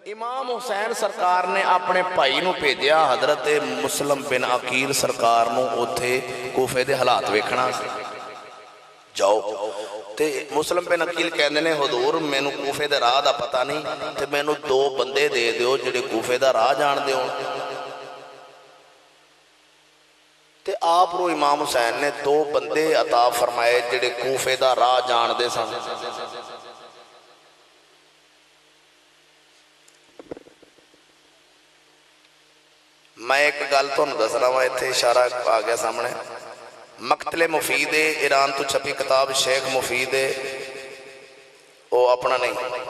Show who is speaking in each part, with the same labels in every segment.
Speaker 1: امام حسین سرکار نے اپنے بھائی نو بھیجیا حضرت مسلم بن عقیل سرکار نو اوتھے کوفے دے حالات ویکھنا جاؤ تے مسلم بن عقیل کہندے نے حضور مینوں کوفے دے راہ دا پتہ نہیں تے مینوں 2 بندے دے دیو جڑے کوفے دا راہ جان دیو تے آپ رو امام حسین نے 2 بندے عطا فرمائے جڑے کوفے دا راہ جان دے سن میں ایک گل تو دسنا وا اتنے اشارہ آ گیا سامنے مقتل مفید ایران تو چھپی کتاب شیخ مفید وہ اپنا نہیں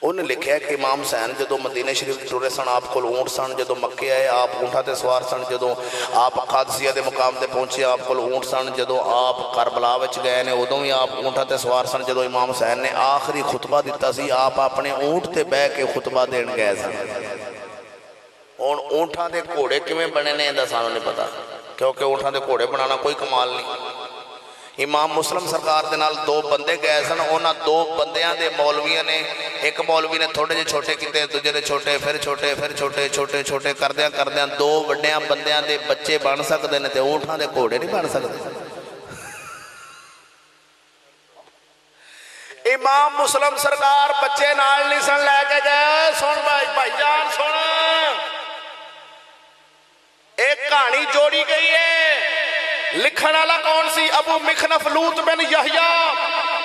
Speaker 1: انہیں لکھا ہے کہ امام حسین جدو مدینہ شریف ٹرے سن آپ کو اونٹ سن جدو مکے آئے آپ اونٹاں تے سوار سن جدو آپ قادسیہ دے مقام تے پہنچے آپ کو اونٹ سن جدو آپ کربلا وچ گئے نے ادوں بھی آپ اونٹاں تے سوار سن جدو امام حسین نے آخری خطبہ دیتا سی آپ اپنے اونٹ تے بہ کے خطبہ دین گئے سن ہن اونٹاں دے گھوڑے کیویں بنے نے ایندا سانوں نہیں پتا کیونکہ اونٹاں دے گھوڑے بنانا کوئی کمال نہیں امام مسلم سرکار دے نال 2 بندے گئے سن انہاں 2 بندیاں دے مولویاں نے ایک مولوی نے تھوڑے جے چھوٹے کیتے دوجے نے چھوٹے پھر چھوٹے کردیاں 2 وڈیاں بندیاں دے بچے بن سکدے نے تے اونٹاں دے گھوڑے نہیں بن سکدے امام مسلم سرکار بچے نال نہیں سن لے کے گئے سن بھائی جان سن ایک کہانی جوڑی گئی ہے لکھن والا کون سی ابو مخنف لوط بن یحییٰ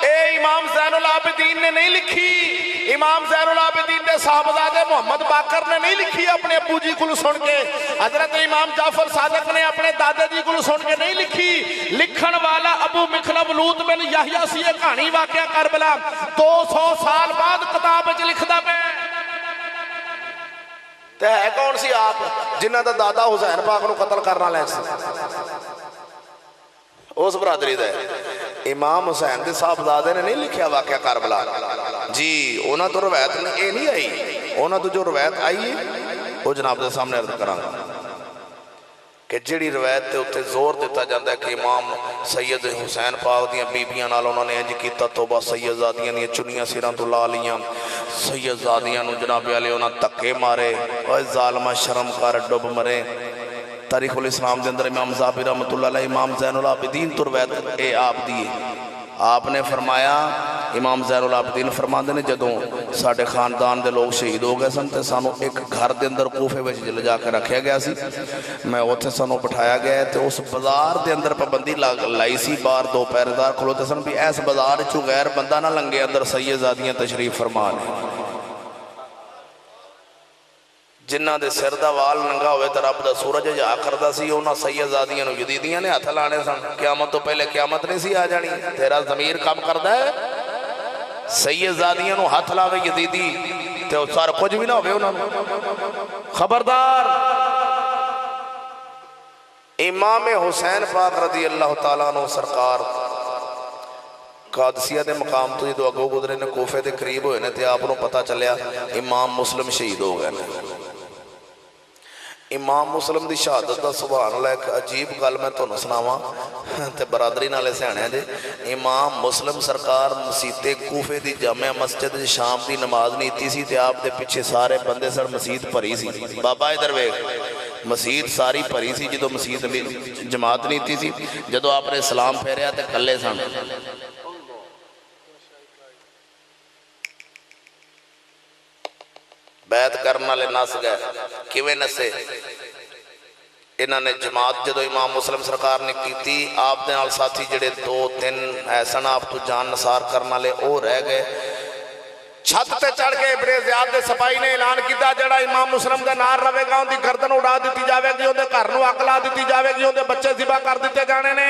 Speaker 1: اے امام زین العابدین نے نہیں لکھی امام زین العابدین نے صاحبزادے محمد باقر نے نہیں لکھی اپنے ابو جی کو سن کے حضرت امام جعفر صادق نے اپنے دادے جی کو سن کے نہیں لکھی لکھن والا ابو مخنف لوط بن یحییٰ سی یہ کہانی واقعہ کربلا 200 سال بعد کتاب وچ لکھدا پیا تے ہے کون سی آپ جنہ دا دادا حسین پاک نو قتل کرنا لے سی اس برادری دے امام حسین دے صاحبزادے نے نہیں لکھیا واقعہ کربلا جی اونا تو روایت نہیں آئی اونا تو جو روایت آئی ہے وہ جناب دے سامنے عرض کرا کہ جڑی روایت تے اتھے زور دیتا جاندہ ہے کہ امام سید حسین پاک دیاں بیبیاں نال انہوں نے انج کیتا توبہ سید زادیاں نے چنیاں سیران تو لا لیاں سید زادیاں نو جناب علی انہوں تکے مارے اور ظالمہ شرم کار ڈب مرے تاریخ الاسلام دے اندر امام زابی رحمت اللہ علیہ امام زین العابدین تو روایت اے آپ دیئے آپ نے فرمایا امام زین العابدین فرماندے نے جدوں ساڑھے خاندان دے لوگ شہید ہو گئے سن تے سانو ایک گھر دے اندر کوفے وچ جل جا کے رکھیا گیا سی میں اوتھے سانو بٹھایا گیا ہے تے اس بازار دے اندر پابندی لائی سی بار 2 پہرےدار کھلوتے سن بھی ایس بازار چوں غیر بندہ نہ لنگے اندر سید زادیاں تشریف فرما لیں جنہ دے سر دا وال ننگا ہوئے تے رب دا سورج جا کردا سی انہاں سید زادیاں نو یزیدیاں نے ہاتھ لانے سن قیامت تو پہلے قیامت نہیں سی آ جانی تیرا ضمیر کم کردا ہے سید زادیاں نو ہاتھ لاوے یزیدی تے او سارا کچھ بھی نہ ہوئے انہاں خبردار امام حسین پاک رضی اللہ تعالیٰ عنہ سرکار قادسیہ دے مقام تو جدو اگو گزرے نے کوفے دے قریب ہوئے نے تے آپ نو پتہ چلیا امام مسلم شہید ہو گئے نے امام مسلم دی شہادت دا سبحان اللہ ایک عجیب گل میں تو نسناواں تے برادری نالے سیانے دے امام مسلم سرکار مسجد کوفے دی جامع مسجد شام دی نماز نہیں تھی سی تے آپ دے پیچھے سارے بندے سر مسجد بھری سی بابا ادھر ویکھ مسجد ساری بھری سی جدو مسجد جماعت نہیں تھی سی جدو آپ نے سلام پھیریا تے کلے سن بیعت کرنا لے نس گئے کیویں نسے انہوں نے جماعت جدو امام مسلم سرکار نے کی تھی آپ دے نال ساتھی جڑے 2-3 ایسن آپ تو جان نثار کرنا لے او رہ گئے چھت تے چڑھ کے ابن زیاد دے سپاہی نے اعلان کیتا جڑا امام مسلم دا نار رہے گا ان دی گردن اڑا دیتی جاوے گی ان دے گھر نو اگ لا دیتی جاوے گی ان دے بچے ذبح کر دیتے جانے نے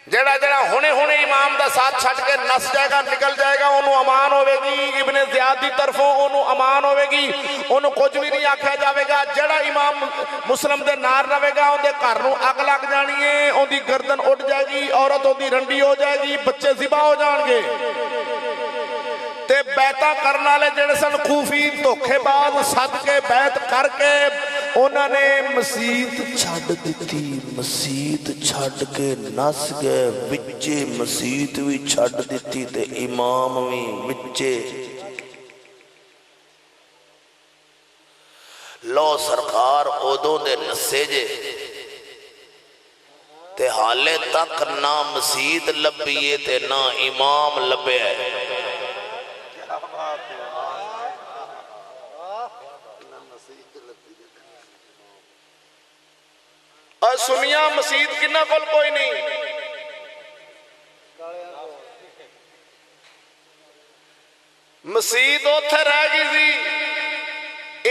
Speaker 1: جڑا جڑا ہونے امام دا ساتھ چھٹ کے نس جائے گا نکل جائے گا انہوں امان ہوئے گی ابن زیاد دی طرفوں انہوں امان ہوئے گی انہوں کچھ بھی نہیں آکھا جاوے گا جڑا امام مسلم دے نار رہے گا ان دے گھر نو اگ لگ جانی ہے ان دی گردن اٹھ جائے گی عورت ان دی رنڈی ہو جائے گی بچے ذبح ہو جان گے بیعتاں کرنا لے جڑے سن خوفی دھوکھے باز سد کے بیعت کر کے انہوں نے مسیت چھڑ دیتی، مسیت چھڑ کے نس گئے، وچے مسیت بھی چھڑ دیتی تے امام بھی وچے۔ لو سرکار ادوں دے نسے جے تے حالے تک نہ مسیت لبیے تے نہ امام لبے ہے۔ اور سنیا مسیت کنہ کول کوئی نہیں، مسیت اتھے رہ گئی سی،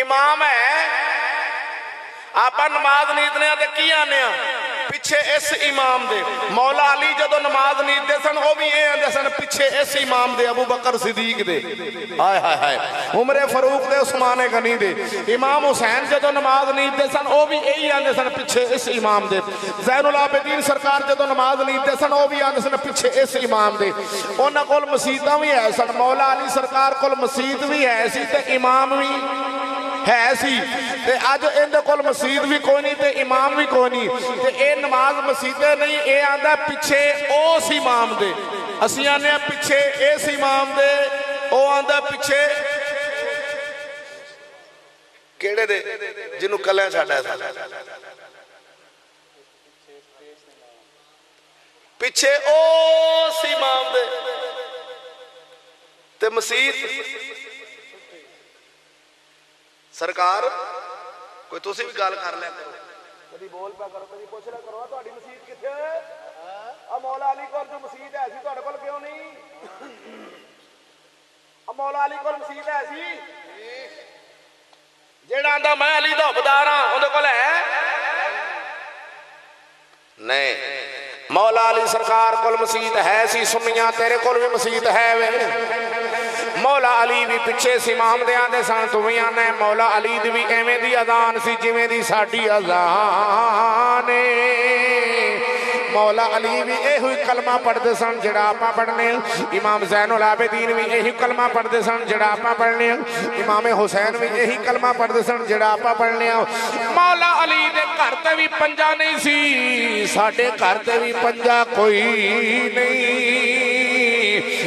Speaker 1: امام ہے آپا نماز نیتنے آتے کی آنے پیچھے اس امام دے۔ مولا علی جدو نماز نیت دے سن وہ بھی اے آندے سن پیچھے اس امام دے، ابو بکر صدیق دے، آئے ہائے ہائے، عمر فاروق دے، عثمان غنی دے۔ امام حسین جدو نماز نیت دے سن وہ بھی اے آندے سن پیچھے اس امام دے۔ زین العابدین سرکار جدو نماز نیت دے سن وہ بھی آندے سن پیچھے اس امام دے۔ انہاں کول مسیتاں بھی ہے سن، مولا علی سرکار کول مسیت بھی ہے سی تے امام بھی ہے سی، تے آج اندے کول مسجد بھی کوئی نہیں تے امام بھی کوئی نہیں، تے اے نماز مسجدے نہیں، اے آندہ پیچھے اوس امام دے، اسی آنے پیچھے ایس امام دے، او آندہ پیچھے کیڑے دے جنہوں کلیں چھاڑا ہے پیچھے اوس امام دے تے مسجد سرکار کوئی تسی بھی گال کر لیں کرو، کدی بول پہ کرو، کدی پوچھ لیں کرو تو آڑی مسجد کتے ہے؟ اب مولا علی کو جو مسجد ہے سی تو آڑے کول کیوں نہیں؟ اب مولا علی کو مسجد ہے سی جیڑا آندہ میں علی دا عبداراں اندھے کول ہے نہیں، مولا علی سرکار کول مسجد ہے سی، سنیاں تیرے کول بھی مسجد ہے وے۔ مولا علی بھی پچھے سی امام دے آندے سان تو بھی آنے، مولا علی دی بھی ایمیں دی اذان سی جویں دی ساڈی اذان، مولا علی بھی اے ہوئی کلمہ پڑھ دے سن جڑا آپا پڑھنے، امام زین العابدین بھی اے ہوئی کلمہ پڑھ دے سن جڑا آپا پڑھنے، امام حسین بھی اے ہوئی کلمہ پڑھ دے سن جڑا آپا پڑھنے۔ مولا علی دے کرتے بھی پنجا نہیں سی، ساڑھے کرتے بھی پنجا کوئی نہیں،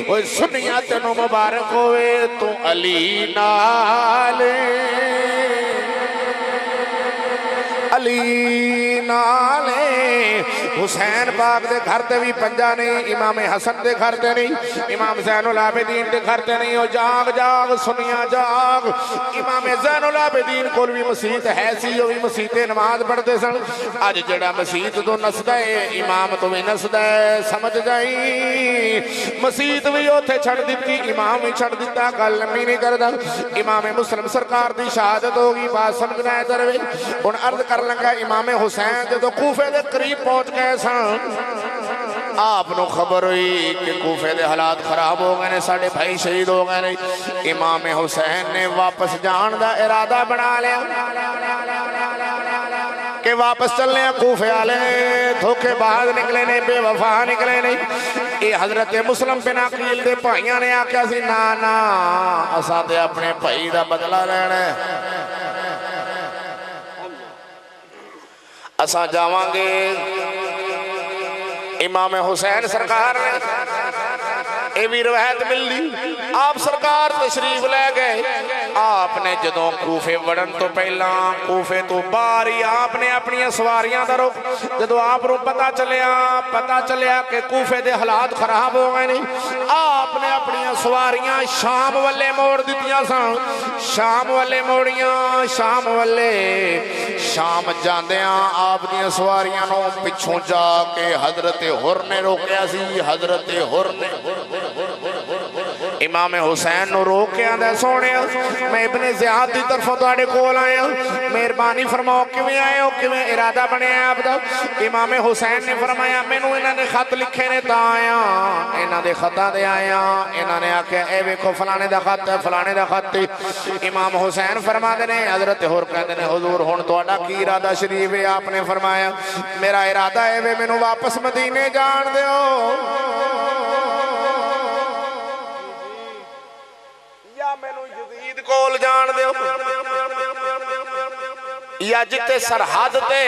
Speaker 1: وہ سنیا تینوں مبارک ہوئے تو علی نالے، علی نالے، حسین پاک دے گھر تے بھی پنجا نہیں، امام حسن دے گھر تے نہیں، امام زین العابدین دے گھر تے نہیں، او جاگ جاگ سنیا جاگ، امام زین العابدین کول بھی مسیت ہے سی، وہ بھی مسیت نماز پڑھ دے سن، آج جڑا مسیت تو نسدہ ہے امام تو بھی نسدہ ہے، سمجھ جائیں مسیت بھی اوتھے چھڑ دیتی، امام بھی چھڑ دیتا، گل نمی نہیں کردہ، امام مسلم سرکار دی شہادت ہوگی، بات سمجھنا ہے دروے، ان عرض کر لگا امام حسین جدو کوفے دے قریب پہنچ گئے سن، آپ نو خبر ہوئی کہ کوفے دے حالات خراب ہو گئے نے، ساڑھے بھائی شہید ہو گئے نے، امام حسین نے واپس جان دا ارادہ بنا لیا کہ واپس چلنے کوفے آلے، دھوکے باز نکلے نے، بے وفا نکلے نے۔ اے حضرت مسلم بن عقیل دے بھائیاں نے آکھیا سی نانا اساں تے اپنے بھائی دا بدلہ لینا ہے، اساں جاواں گے۔ امام حسین سرکار نے اے بھی روایت مل لی، آپ سرکار تشریف لے گئے، آپ نے جدوں کوفے وڑن تو پہلا کوفے تو باری آپ نے اپنی سواریاں دا رخ، جدوں آپ رو پتا چلیا کہ کوفے دے حالات خراب ہو گئے نہیں، آپ نے اپنی سواریاں شام والے موڑ دیتیاں سن، شام والے موڑیاں، شام والے، شام جاندیاں آپ دی سواریاں نو پچھوں جا کے حضرت حر نے روکیا سی، حضرت حر نے امام حسین نو روکیا دے سونے، میں ابن زیاد دی طرف تواڈے کول آیا، مہربانی فرماؤ کیویں آئے ہو، کیویں ارادہ بنے آپ دا؟ امام حسین نے فرمایا مینوں انہاں نے خط لکھے نے تا آیا، انہاں دے خطاں دے آیا، انہاں نے آکھیا اے ویکھو فلانے دا خط ہے، فلانے دا خط ہے۔ امام حسین فرماندے نے، حضرت حر کہندے نے حضور ہن تہاڈا کی ارادہ شریف ہے؟ آپ نے فرمایا میرا ارادہ ہے وے مینوں واپس مدینے جان دیو، کول جان دیو۔ یا جتے سرحد تے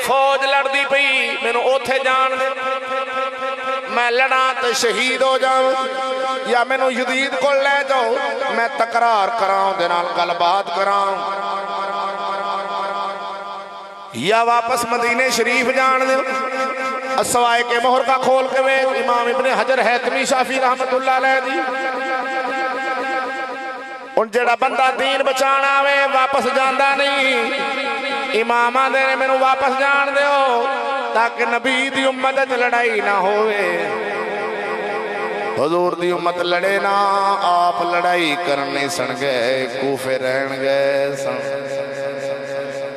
Speaker 1: فوج لڑدی پئی مینوں اوتھے جان دے میں لڑاں تے شہید ہو جاؤں یا مینوں یزید کو لے جاؤ میں تقرار کراؤں دے نال گل بات کراؤں یا واپس مدینے شریف جان دے سوائے کے مہر کا کھول کے وے امام ابن حجر حیتمی شافی رحمت اللہ علیہ دی ان جڑا بندہ دین بچانا وے واپس جاندہ نہیں امام آدھے نے میں واپس جان دے ہو تاکہ نبی دی امت لڑائی نہ ہوئے حضور دی امت لڑے نا آپ لڑائی کرنے سن گئے کوفے رہن گئے سن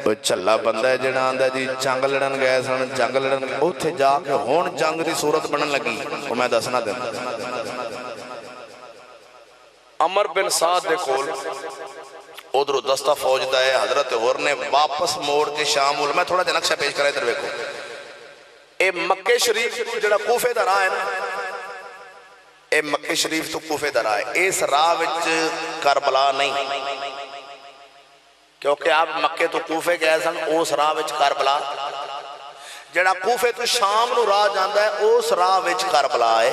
Speaker 1: وہ چلا بندہ ہے جڑا آندہ جی جنگ لڑن گئے سن جنگ لڑن گئے اوتھے جا کے ہون جنگ دی صورت بنن لگی وہ میں دسنا دینا عمر بن سعد دے کول ادھر دستہ فوج دا ہے حضرت غور نے واپس موڑ کے شام میں تھوڑا جا نقشہ پیش کرا ادھر ویکھو اے مکہ شریف جڑا کوفے دا راہ ہے نا اے مکہ شریف تو کوفے دا راہ ہے اس راہ وچ کربلا نہیں کیونکہ آپ مکے تو کوفے گئے سن اس راہ وچ کربلا جڑا کوفے تو شام نو راہ جاندا ہے اس راہ وچ کربلا ہے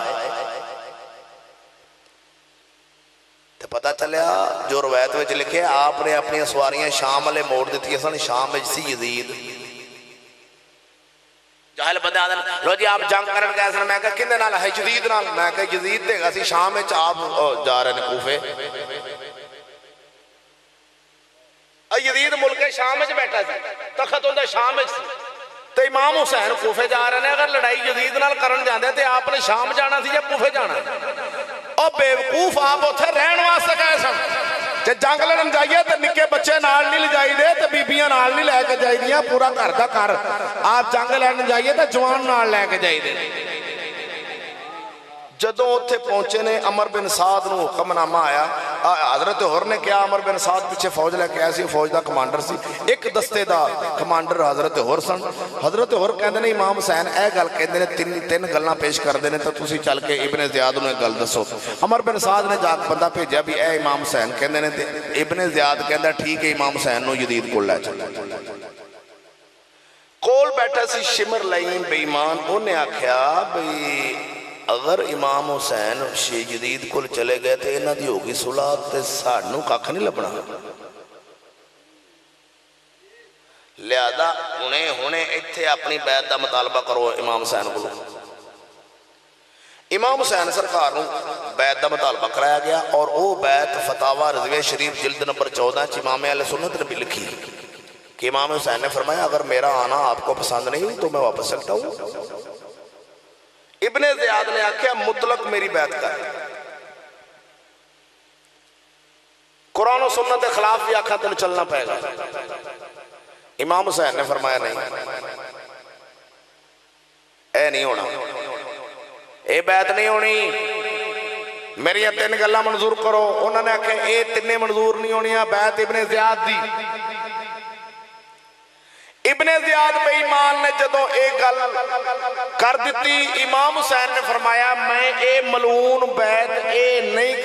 Speaker 1: تو پتہ چلیا جو روایت وچ لکھے آپ نے اپنی سواریاں شام والے موڑ دیتی سن شام وچ سی یزید جاہل بندے آدھے لو جی آپ جنگ کرن گئے سن میں کہا کندے نال ہے یزید نال میں کہا یزید دے گا سی شام وچ آپ جا رہے ہیں کوفے یزید ملک شام وچ بیٹھا سی تخت ہوندہ شام وچ سی تو امام حسین کوفے جا رہے ہیں اگر لڑائی یزید نال کرن جاندے تے آپ نے شام جانا سی یا کوفے جانا اور بیوقوف آپ اتھے رہن واسطے گئے سن تے جنگ لڑن جائیے تے نکے بچے نال نہیں لے جائی دے تے بیبیاں نال نہیں لے کے جائی دیاں پورا گھر دا گھر آپ جنگ لڑن جائیے تے جوان نال لے کے جائی دے جدوں اتھے پہنچے نے عمر بن سعد نو حکم نامہ آیا حضرت ہور نے کیا عمر بن سعد پیچھے فوج لے کے ایسی فوج دا کمانڈر سی ایک دستے دا کمانڈر حضرت ہور سن حضرت ہور کہندے نے امام حسین اے گل کہندے نے تین گلاں پیش کر دے نے تے تسی چل کے ابن زیاد نو گل دسو عمر بن سعد نے جا کے بندہ بھیجیا بھی اے امام حسین کہندے نے تے ابن زیاد کہندا ٹھیک ہے امام حسین نو یزید کول لے چل کول بیٹھا سی شمر لائن بے ایمان انہیں آکھیا بھئی اگر امام حسین یزید کل چلے گئے تھے انہاں دی ہوگی صلح تے سانوں ککھ نہیں لبنا لہذا انہیں ایتھے اپنی بیعت دا مطالبہ کرو امام حسین کو امام حسین سرکار نو بیعت دا مطالبہ کرایا گیا اور وہ بیعت فتاوی رضویہ شریف جلد نمبر 14 امام اہل سنت نے بھی لکھی کہ امام حسین نے فرمایا اگر میرا آنا آپ کو پسند نہیں تو میں واپس چلتا ہوں ابن زیاد نے آکھیا مطلق میری بیعت کر قرآن و سنت کے خلاف بھی آکھا تن چلنا پائے گا امام حسین نے فرمایا نہیں اے نہیں ہونا اے بیعت نہیں ہونی میری یہ تین گلہ منظور کرو انہوں نے آکھا اے تین منظور نہیں ہونی بیعت ابن زیاد دی ابن زیاد بے ایمان نے جدوں ایک گل کر دیتی امام حسین نے فرمایا میں اے ملعون بیعت اے نہیں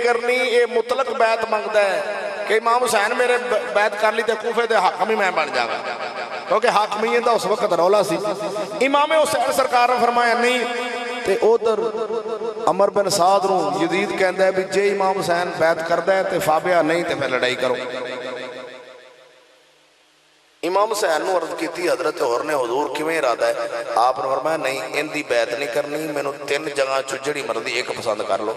Speaker 1: کرنی اے مطلق بیعت مانگدا ہے کہ امام حسین میرے بیعت کر لی تے کوفے دے حاکم ہی میں بن جاگا کیونکہ حاکمیت دا اس وقت رولا سی امام حسین سرکار نے فرمایا نہیں تے ادھر عمر بن سعد نو یزید کہندا ہے بھی جے امام حسین بیعت کردا ہے تے فابیا نہیں تے پھر لڑائی کرو امام حسین نو عرض کیتی حضرت ہور نے حضور کیویں ارادہ ہے آپ نے فرمایا نہیں ان دی بیعت نہیں کرنی مینوں تین جگہ چجڑی مرضی ایک پسند کر لو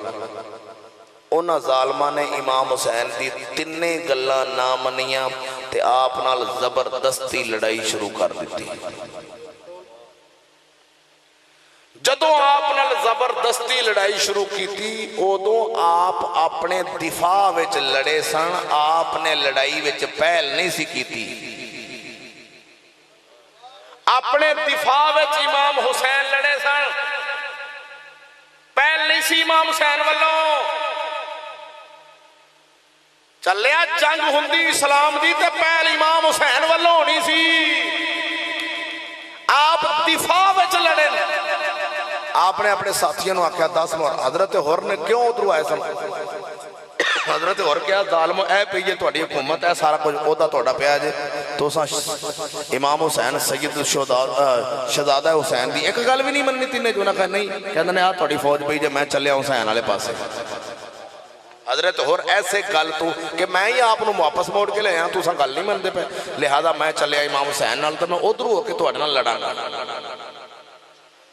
Speaker 1: انہاں ظالماں نے امام حسین دی تینے گلاں نہ منیاں تے آپ نال زبردستی لڑائی شروع کر دیتی جدوں آپ نال زبردستی لڑائی شروع کیتی ادوں آپ اپنے دفاع وچ لڑے سن آپ نے لڑائی وچ پہل نہیں سی کیتی اپنے دفاع وچ امام حسین لڑے سن پہل نہیں سی امام حسین والوں چلیا جنگ ہوندی اسلام دی تے پہل امام حسین والوں ہونی سی آپ دفاع وچ لڑے آپ نے اپنے ساتھیوں آکھیا 10 مہر حضرت ہور نے کیوں ادھر آئے سن حضرت اور کیا ظالمو اے پی جے تھوڑی حکومت ہے سارا کچھ عہدہ تھوڑا پیا جے تو امام حسین سید شہزادہ حسین دی ایک گل بھی نہیں مننی تینے جو نہ کہا نہیں کہتا نے تھوڑی فوج پی جے میں چلے حسین والے پاسے حضرت اور ایسے گل تو کہ میں ہی آپ واپس موڑ کے لے آیا تو گل نہیں منتے پہ لہذا میں چلے امام حسین نال تو میں ادھر ہو کے تھوڑے نال لڑاں گا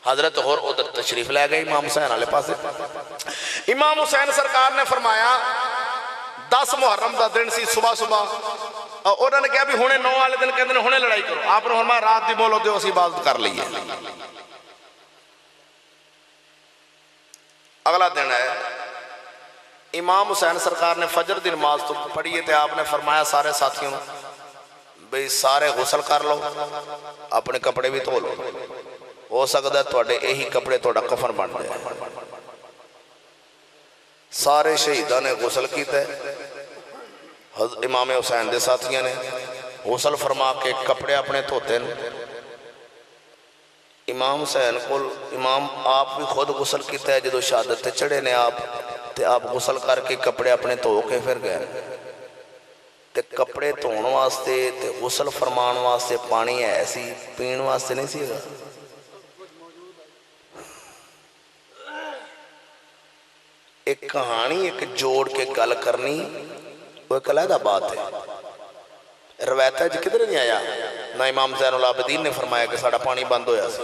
Speaker 1: حضرت اور ادھر تشریف لے گئے امام حسین والے پاسے امام حسین سرکار نے فرمایا 10 محرم دا دن سی صبح صبح انہوں نے کہا بھی ہونے 9 والے دن کہتے ہیں ہونے لڑائی کرو آپ نے فرمایا رات دی بولو دیو اسی عبادت کر لئیے اگلا دن ہے امام حسین سرکار نے فجر دی نماز تو پڑھیے تھے آپ نے فرمایا سارے ساتھیوں بھئی سارے غسل کر لو اپنے کپڑے بھی دھو لو ہو سکتا ہے توڑے یہی کپڑے توڑا کفن بن جائے سارے شہیدہ نے غسل کیتے امام حسین دے ساتھیاں نے غسل فرما کے کپڑے اپنے دھوتے ہیں امام حسین کو امام آپ بھی خود غسل کیتے ہیں جدو شہادت چڑھے نے آپ غسل کر کے کپڑے اپنے دھو کے پھر گئے تے کپڑے دھون واسطے تے غسل فرمان واسطے پانی ایسی پین واسطے نہیں سی گا ایک کہانی ایک جوڑ کے گل کرنی وہ ایک علیحدہ بات ہے روایت ہے جی کدھر نہیں آیا نہ امام زین العابدین نے فرمایا کہ ساڑھا پانی بند ہویا سی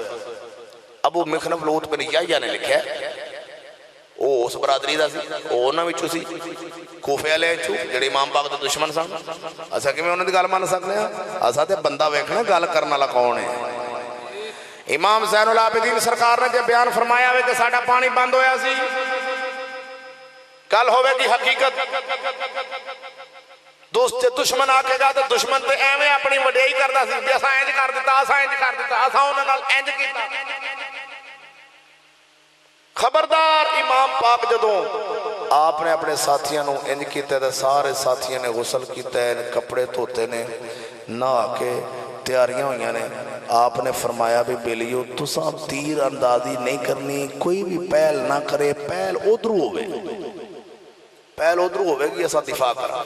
Speaker 1: ابو مخنف لوت بن یحییٰ نے لکھا ہے وہ اس برادری دا سی وہ نہ وچو سی کوفے والے چو جڑے امام پاک دے دشمن سن اسا کہ میں انہاں دی گل مان سکنے ہاں اسا تے بندہ ویکھنا گل کرن والا کون ہے امام زین العابدین سرکار نے جب بیان فرمایا ہوئے کہ ساڑھا پانی بند ہویا سی کل ہوئے گی حقیقت دوست دشمن آکے گا تو دشمن تے ایویں اپنی وڈیائی کردا سی بھی اسا انج کر دیتا اسا انہاں نال انج کیتا خبردار امام پاک جدوں آپ نے اپنے ساتھیاں نو انج کیتے تھے سارے ساتھیاں نے غسل کیتے ہیں کپڑے دھوتے نے نہا کے تیاریاں ہوئیاں نے آپ نے فرمایا بھی بیلیو تساں تیر اندازی نہیں کرنی کوئی بھی پہل نہ کرے پہل ادھر ہوئے پہل ادھر ہوئے گی ایسا دفاع کرا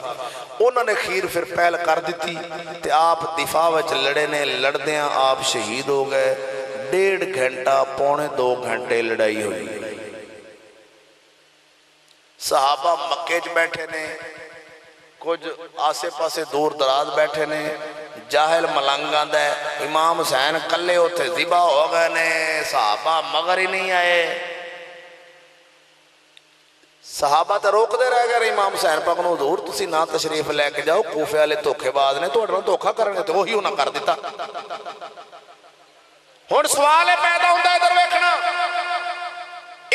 Speaker 1: انہوں نے خیر پھر پہل کر دیتی تے آپ دفاع وچ لڑے نے لڑدیاں آپ شہید ہو گئے 1.5 گھنٹہ پونے 2 گھنٹے لڑائی ہوئی صحابہ مکے چ بیٹھے نے کچھ آسے پاسے دور دراز بیٹھے نے جاہل ملنگ آندہ ہے امام حسین کلے ہوتے ذبح ہو گئے نے صحابہ مگر ہی نہیں آئے صحابہ تے روک دے رہ گئے امام حسین پاک نو حضور تسی نہ تشریف لے کے جاؤ کوفے والے دھوکے باز نے تو دھوکا کرنے تے وہی انہاں کر دیتا ہن سوال پیدا ہوندا ہے ادھر ویکھنا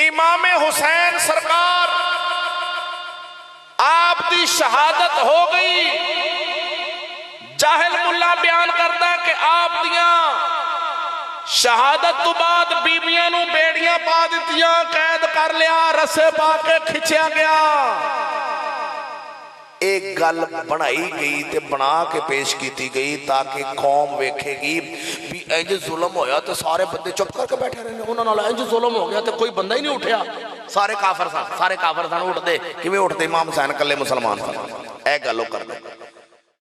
Speaker 1: امام حسین سرکار آپ دی شہادت ہو گئی جاہل ملا بیان کرتا ہے کہ آپ دیاں شہادت تو بعد بیبیاں نو بیڑیاں پا دیتیاں قید کر لیا رسے پا کے کھچیا گیا ایک گل بنائی گئی تے بنا کے پیش کیتی گئی تاکہ قوم ویکھے گی بھی انج ظلم ہویا تے سارے بندے چپ کر کے بیٹھے رہنے انہوں نے انج ظلم ہو گیا تے کوئی بندہ ہی نہیں اٹھیا سارے کافر سن اٹھ دے کہ میں اٹھ دے امام حسین کلے مسلمان تھا اے گلو کر دے